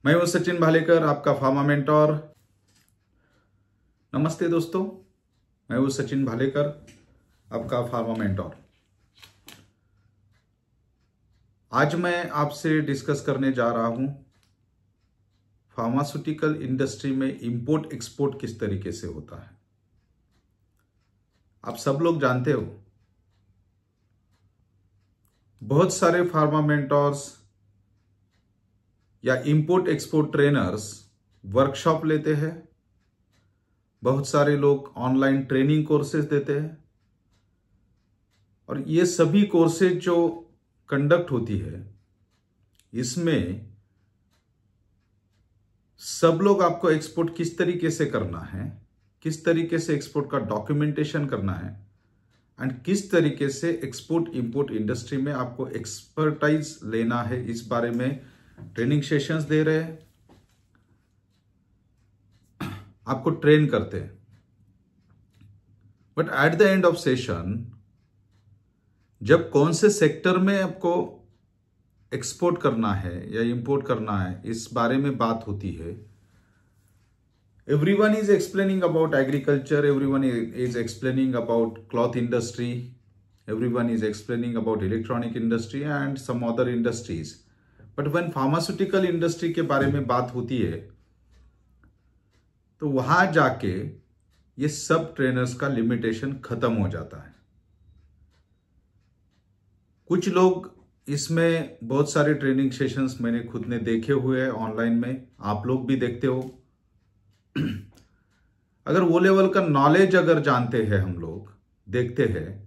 मैं हूं सचिन भालेकर, आपका फार्मा मेंटोर। नमस्ते दोस्तों, मैं हूं सचिन भालेकर, आपका फार्मा मेंटोर। आज मैं आपसे डिस्कस करने जा रहा हूं फार्मास्यूटिकल इंडस्ट्री में इंपोर्ट एक्सपोर्ट किस तरीके से होता है। आप सब लोग जानते हो, बहुत सारे फार्मा मेंटोर्स या इंपोर्ट एक्सपोर्ट ट्रेनर्स वर्कशॉप लेते हैं, बहुत सारे लोग ऑनलाइन ट्रेनिंग कोर्सेज देते हैं, और ये सभी कोर्सेज जो कंडक्ट होती है, इसमें सब लोग आपको एक्सपोर्ट किस तरीके से करना है, किस तरीके से एक्सपोर्ट का डॉक्यूमेंटेशन करना है, एंड किस तरीके से एक्सपोर्ट इंपोर्ट इंडस्ट्री में आपको एक्सपर्टाइज लेना है, इस बारे में ट्रेनिंग सेशंस दे रहे हैं, आपको ट्रेन करते हैं। But at the end of session, जब कौन से सेक्टर में आपको एक्सपोर्ट करना है या इंपोर्ट करना है, इस बारे में बात होती है। Everyone is explaining about agriculture, everyone is explaining about cloth industry, everyone is explaining about electronic industry and some other industries. But when pharmaceutical industry के बारे में बात होती है, तो वहां जाके ये सब ट्रेनर्स का लिमिटेशन खत्म हो जाता है। कुछ लोग इसमें, बहुत सारे ट्रेनिंग सेशंस मैंने खुद ने देखे हुए हैं ऑनलाइन में, आप लोग भी देखते हो। अगर वो लेवल का नॉलेज अगर जानते हैं, हम लोग देखते हैं,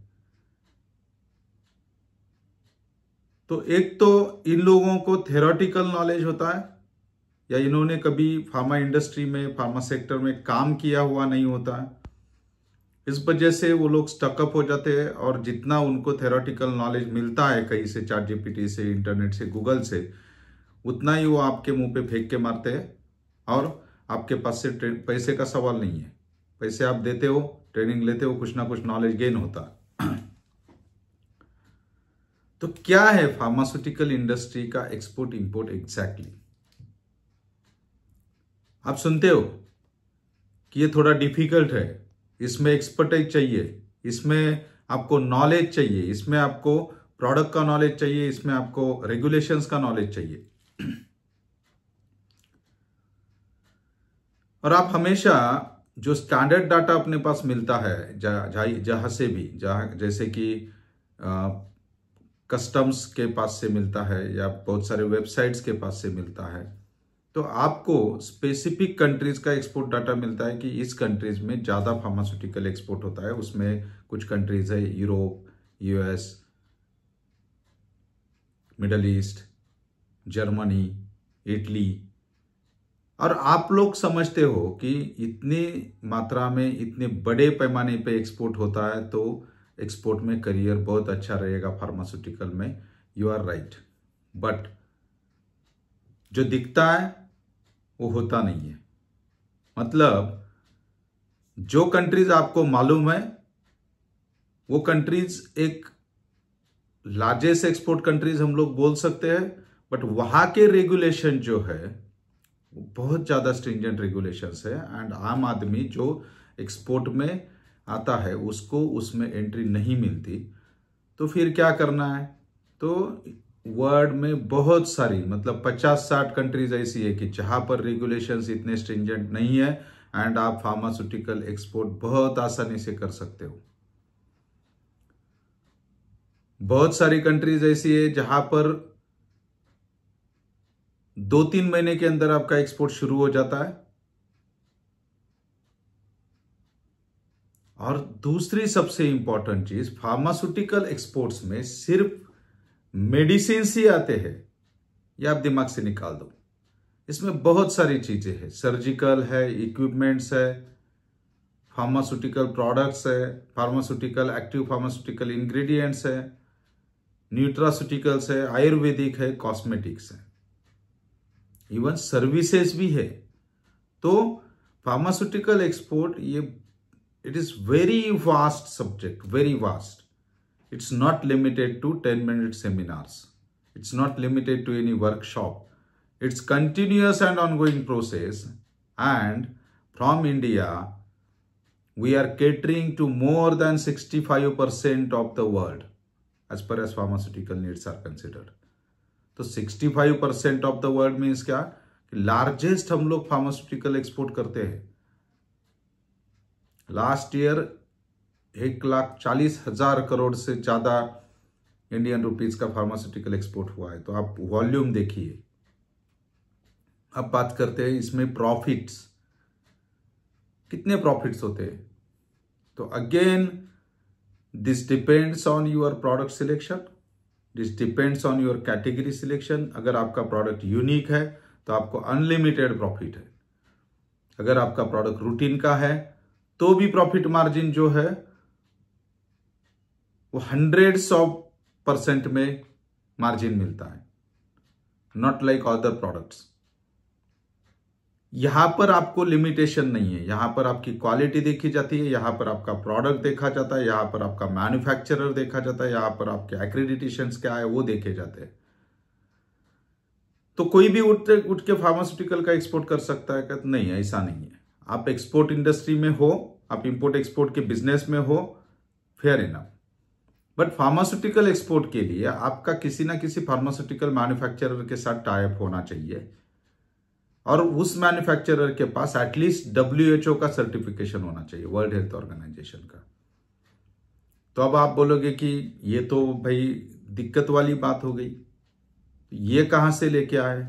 तो एक तो इन लोगों को थ्योरेटिकल नॉलेज होता है, या इन्होंने कभी फार्मा इंडस्ट्री में, फार्मा सेक्टर में काम किया हुआ नहीं होता है। इस वजह से वो लोग स्टकअप हो जाते हैं, और जितना उनको थ्योरेटिकल नॉलेज मिलता है कहीं से, चैट जीपीटी से, इंटरनेट से, गूगल से, उतना ही वो आपके मुंह पे फेंक के मारते हैं, और आपके पास से पैसे का सवाल नहीं है। पैसे आप देते हो, ट्रेनिंग लेते हो, कुछ ना कुछ नॉलेज गेन होता है। तो क्या है फार्मास्यूटिकल इंडस्ट्री का एक्सपोर्ट इंपोर्ट एग्जैक्टली? आप सुनते हो कि ये थोड़ा डिफिकल्ट है, इसमें एक्सपर्टाइज चाहिए, इसमें आपको नॉलेज चाहिए, इसमें आपको प्रोडक्ट का नॉलेज चाहिए, इसमें आपको रेगुलेशंस का नॉलेज चाहिए। और आप हमेशा जो स्टैंडर्ड डाटा अपने पास मिलता है, जहां से भी, जैसे कि कस्टम्स के पास से मिलता है, या बहुत सारे वेबसाइट्स के पास से मिलता है, तो आपको स्पेसिफिक कंट्रीज का एक्सपोर्ट डाटा मिलता है कि इस कंट्रीज में ज्यादा फार्मास्यूटिकल एक्सपोर्ट होता है। उसमें कुछ कंट्रीज है, Europe, US, middle east, Germany, Italy. और आप लोग समझते हो कि इतनी मात्रा में, इतने बड़े पैमाने पे एक्सपोर्ट होता है, तो एक्सपोर्ट में करियर बहुत अच्छा रहेगा फार्मास्यूटिकल में। यू आर राइट, बट जो दिखता है वो होता नहीं है। मतलब जो कंट्रीज आपको मालूम है, वो कंट्रीज एक लार्जेस्ट एक्सपोर्ट कंट्रीज हम लोग बोल सकते हैं, बट वहां के रेगुलेशन जो है वो बहुत ज्यादा स्ट्रिंजेंट रेगुलेशंस है, एंड आम आदमी जो एक्सपोर्ट में आता है उसको उसमें एंट्री नहीं मिलती। तो फिर क्या करना है? तो वर्ल्ड में बहुत सारी, मतलब 50-60 कंट्रीज ऐसी है कि जहां पर रेगुलेशंस इतने स्ट्रिंजेंट नहीं है, एंड आप फार्मास्यूटिकल एक्सपोर्ट बहुत आसानी से कर सकते हो। बहुत सारी कंट्रीज ऐसी है जहां पर 2-3 महीने के अंदर आपका एक्सपोर्ट शुरू हो जाता है। और दूसरी सबसे इंपॉर्टेंट चीज, फार्मास्यूटिकल एक्सपोर्ट्स में सिर्फ मेडिसिन ही आते हैं, यह आप दिमाग से निकाल दो। इसमें बहुत सारी चीजें हैं, सर्जिकल है, इक्विपमेंट्स है, फार्मास्यूटिकल प्रोडक्ट्स है, फार्मास्यूटिकल, एक्टिव फार्मास्यूटिकल इंग्रेडिएंट्स है, न्यूट्रास्यूटिकल्स है, आयुर्वेदिक है, कॉस्मेटिक्स है, इवन सर्विसेज भी है। तो फार्मास्यूटिकल एक्सपोर्ट, ये it is very vast subject, very vast. It's not limited to 10-minute seminars. It's not limited to any workshop. It's continuous and ongoing process, and from India, we are catering to more than 65% of the world as far as pharmaceutical needs are considered. तो 65% of the world means क्या? Largest हम लोग pharmaceutical export करते हैं. Last year 1,40,000 crore से ज्यादा Indian rupees का pharmaceutical export हुआ है. तो आप वॉल्यूम देखिए. अब बात करते हैं इसमें प्रॉफिट्स. कितने प्रॉफिट्स होते हैं? तो again this depends on your product selection, this depends on your category selection. अगर आपका प्रोडक्ट यूनिक है तो आपको अनलिमिटेड प्रॉफिट है. अगर आपका प्रोडक्ट रूटीन का है तो भी प्रॉफिट मार्जिन जो है वो 100% में मार्जिन मिलता है, नॉट लाइक अदर प्रोडक्ट्स. यहां पर आपको लिमिटेशन नहीं है. यहां पर आपकी क्वालिटी देखी जाती है, यहां पर आपका प्रोडक्ट देखा जाता है, यहां पर आपका मैन्युफैक्चरर देखा जाता है, यहां पर आपके एक्रेडिटेशंस क्या है वो देखे जाते हैं. तो कोई भी उठ के फार्मास्यूटिकल का एक्सपोर्ट कर सकता है क्या? नहीं, ऐसा नहीं है. आप एक्सपोर्ट इंडस्ट्री में हो, आप इंपोर्ट एक्सपोर्ट के बिजनेस में हो, fair enough. But pharmaceutical export के लिए आपका किसी ना किसी फार्मास्यूटिकल मैन्युफैक्चरर के साथ टाई अप होना चाहिए, और उस मैन्युफैक्चरर के पास एटलीस्ट WHO का सर्टिफिकेशन होना चाहिए, वर्ल्ड हेल्थ ऑर्गेनाइजेशन का. तो अब आप बोलोगे कि ये तो भाई दिक्कत वाली बात हो गई, ये कहां से लेके आए?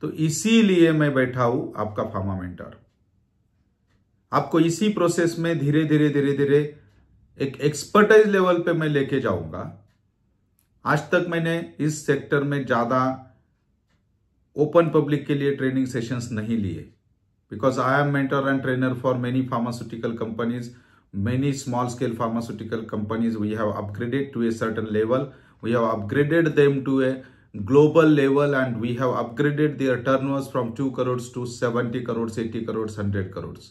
तो इसीलिए मैं बैठा हूं आपका फार्मा मेंटर. आपको इसी प्रोसेस में धीरे धीरे एक एक्सपर्टाइज लेवल पे मैं लेके जाऊंगा. आज तक मैंने इस सेक्टर में ज्यादा ओपन पब्लिक के लिए ट्रेनिंग सेशंस नहीं लिए, because I am mentor and trainer for many pharmaceutical companies, many small scale pharmaceutical companies. We have upgraded to a certain level, we have upgraded them to a global level, and we have upgraded their turnovers from 2 crores to 70 crores, 80 crores, 100 crores.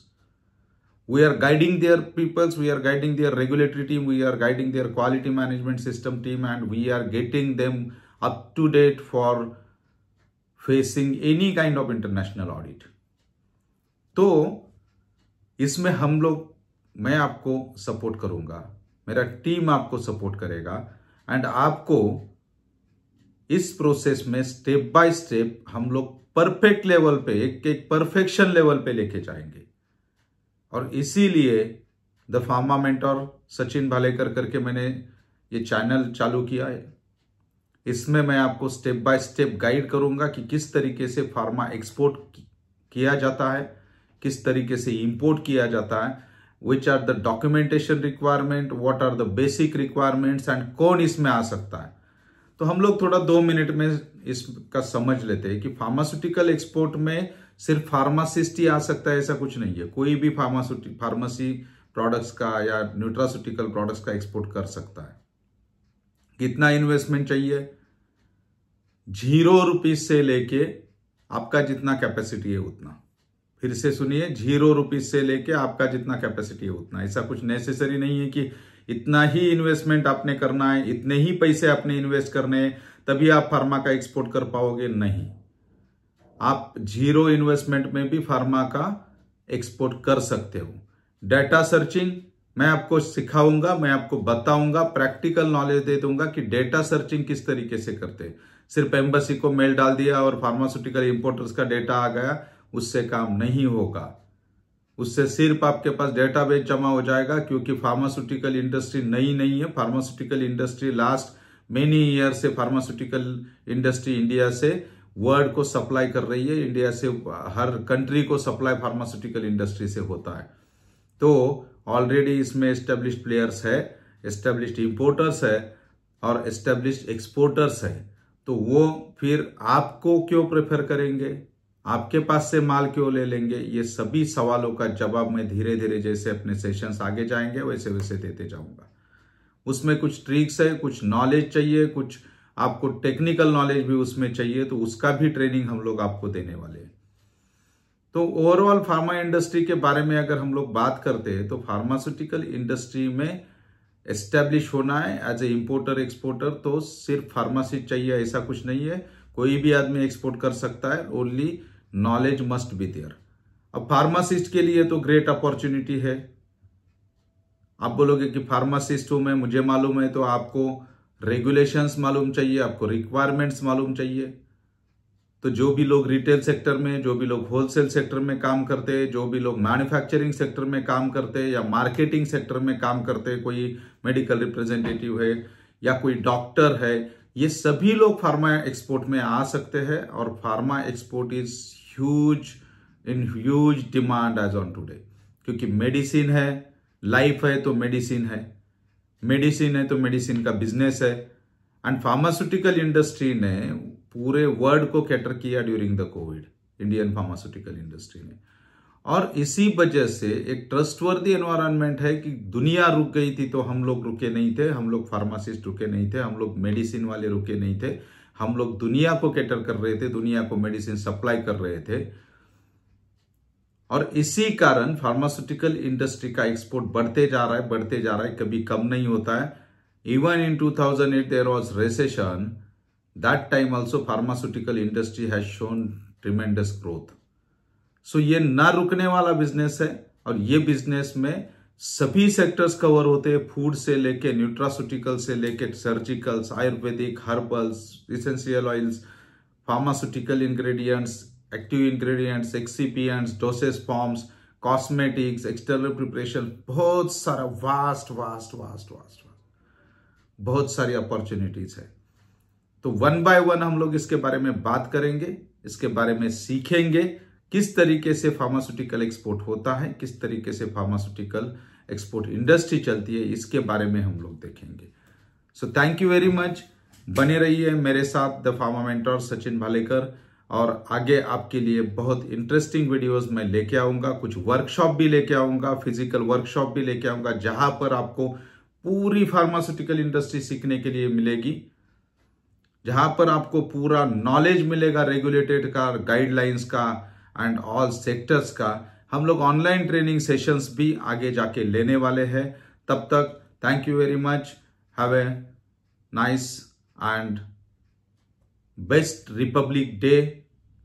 We are guiding their peoples, we are guiding their regulatory team, we are guiding their quality management system team, and we are getting them up to date for facing any kind of international audit. तो इसमें हम लोग, मैं आपको support करूंगा, मेरा team आपको support करेगा, एंड आपको इस प्रोसेस में स्टेप बाय स्टेप हम लोग परफेक्ट लेवल पे, एक परफेक्शन लेवल पे लेके जाएंगे. और इसीलिए the pharma mentor Sachin Bhalekar करके मैंने ये चैनल चालू किया है. इसमें मैं आपको स्टेप बाय स्टेप गाइड करूंगा कि किस तरीके से फार्मा एक्सपोर्ट किया जाता है, किस तरीके से इंपोर्ट किया जाता है, which are the documentation requirement, what are the basic requirements, and कौन इसमें आ सकता है. तो हम लोग थोड़ा 2 मिनट में इसका समझ लेते हैं कि फार्मास्यूटिकल एक्सपोर्ट में सिर्फ फार्मासिस्ट ही आ सकता है, ऐसा कुछ नहीं है. कोई भी फार्मेसी प्रोडक्ट्स का या न्यूट्रास्यूटिकल प्रोडक्ट्स का एक्सपोर्ट कर सकता है. कितना इन्वेस्टमेंट चाहिए? 0 रुपीज से लेके आपका जितना कैपेसिटी है उतना. फिर से सुनिए, 0 रुपीज से लेके आपका जितना कैपेसिटी है उतना. ऐसा कुछ नेसेसरी नहीं है कि इतना ही इन्वेस्टमेंट आपने करना है, इतने ही पैसे आपने इन्वेस्ट करने हैं तभी आप फार्मा का एक्सपोर्ट कर पाओगे. नहीं, आप 0 इन्वेस्टमेंट में भी फार्मा का एक्सपोर्ट कर सकते हो. डेटा सर्चिंग मैं आपको सिखाऊंगा, मैं आपको बताऊंगा, प्रैक्टिकल नॉलेज दे दूंगा कि डेटा सर्चिंग किस तरीके से करते हैं. सिर्फ एम्बेसी को मेल डाल दिया और फार्मास्यूटिकल इंपोर्टर्स का डेटा आ गया, उससे काम नहीं होगा. उससे सिर्फ आपके पास डेटाबेस जमा हो जाएगा, क्योंकि फार्मास्यूटिकल इंडस्ट्री नई नहीं है. Pharmaceutical industry last many year से फार्मास्यूटिकल इंडस्ट्री इंडिया से वर्ल्ड को सप्लाई कर रही है. इंडिया से हर कंट्री को सप्लाई फार्मास्यूटिकल इंडस्ट्री से होता है. तो ऑलरेडी इसमें एस्टेब्लिश्ड प्लेयर्स है, एस्टेब्लिश्ड इंपोर्टर्स है और एस्टेब्लिश्ड एक्सपोर्टर्स है. तो वो फिर आपको क्यों प्रेफर करेंगे, आपके पास से माल क्यों ले लेंगे? ये सभी सवालों का जवाब मैं धीरे धीरे जैसे अपने सेशंस आगे जाएंगे वैसे वैसे देते जाऊंगा. उसमें कुछ ट्रिक्स है, कुछ नॉलेज चाहिए, कुछ आपको टेक्निकल नॉलेज भी उसमें चाहिए, तो उसका भी ट्रेनिंग हम लोग आपको देने वाले हैं. तो ओवरऑल फार्मा इंडस्ट्री के बारे में अगर हम लोग बात करते हैं तो फार्मास्यूटिकल इंडस्ट्री में एस्टेब्लिश होना है एज ए इंपोर्टर एक्सपोर्टर, तो सिर्फ फार्मासिस्ट चाहिए ऐसा कुछ नहीं है. कोई भी आदमी एक्सपोर्ट कर सकता है, only knowledge must be there. अब फार्मासिस्ट के लिए तो ग्रेट अपॉर्चुनिटी है। आप बोलोगे कि फार्मासिस्ट हूं मैं, मुझे मालूम है, तो आपको रेगुलेशंस मालूम चाहिए, आपको रिक्वायरमेंट्स मालूम चाहिए। तो जो भी लोग रिटेल सेक्टर में, जो भी लोग होलसेल सेक्टर में काम करते हैं, जो भी लोग मैन्युफैक्चरिंग सेक्टर में काम करते हैं या मार्केटिंग सेक्टर में काम करते हैं, कोई मेडिकल रिप्रेजेंटेटिव है या कोई डॉक्टर है, ये सभी लोग फार्मा एक्सपोर्ट में आ सकते हैं। और pharma export is huge demand as on today, क्योंकि मेडिसिन है, लाइफ है तो मेडिसिन है, मेडिसिन है तो मेडिसिन का बिजनेस है। एंड फार्मास्यूटिकल इंडस्ट्री ने पूरे वर्ल्ड को कैटर किया during the Covid, Indian pharmaceutical industry ने। और इसी वजह से एक ट्रस्टवर्दी एनवायरनमेंट है कि दुनिया रुक गई थी तो हम लोग रुके नहीं थे, हम लोग फार्मासिस्ट रुके नहीं थे, हम लोग मेडिसिन वाले रुके नहीं थे, हम लोग दुनिया को कैटर कर रहे थे, दुनिया को मेडिसिन सप्लाई कर रहे थे। और इसी कारण फार्मास्यूटिकल इंडस्ट्री का एक्सपोर्ट बढ़ते जा रहा है, बढ़ते जा रहा है, कभी कम नहीं होता है। Even in 2008 there was recession, that time also pharmaceutical industry has shown tremendous growth. So ये ना रुकने वाला बिजनेस है, और ये बिजनेस में सभी सेक्टर्स कवर होते हैं, फूड से लेके न्यूट्रास्यूटिकल से लेके surgicals, Ayurvedic, herbals, essential oils, pharmaceutical ingredients, active ingredients, excipients, dosage forms, cosmetics, external preparation, बहुत सारा वास्ट वास्ट वास्ट वास्ट बहुत सारी अपॉर्चुनिटीज है। तो वन बाय वन हम लोग इसके बारे में बात करेंगे, इसके बारे में सीखेंगे, किस तरीके से फार्मास्यूटिकल एक्सपोर्ट होता है, किस तरीके से फार्मास्यूटिकल एक्सपोर्ट इंडस्ट्री चलती है, इसके बारे में हम लोग देखेंगे। So thank you very much, बने रहिए मेरे साथ the pharma mentor Sachin Bhalekar, और आगे आपके लिए बहुत इंटरेस्टिंग वीडियोस मैं लेके आऊंगा, कुछ वर्कशॉप भी लेके आऊंगा, फिजिकल वर्कशॉप भी लेके आऊंगा, जहां पर आपको पूरी फार्मास्यूटिकल इंडस्ट्री सीखने के लिए मिलेगी, जहां पर आपको पूरा नॉलेज मिलेगा रेगुलेटेड का, गाइडलाइंस का एंड ऑल सेक्टर्स का। हम लोग ऑनलाइन ट्रेनिंग सेशंस भी आगे जाके लेने वाले हैं। तब तक thank you very much, have a nice and best Republic day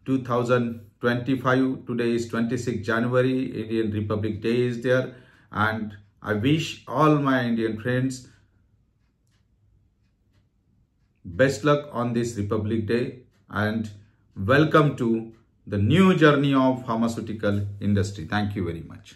2025. Today is 26 January, Indian Republic Day is there, and I wish all my Indian friends best luck on this Republic Day, and welcome to the new journey of pharmaceutical industry. Thank you very much.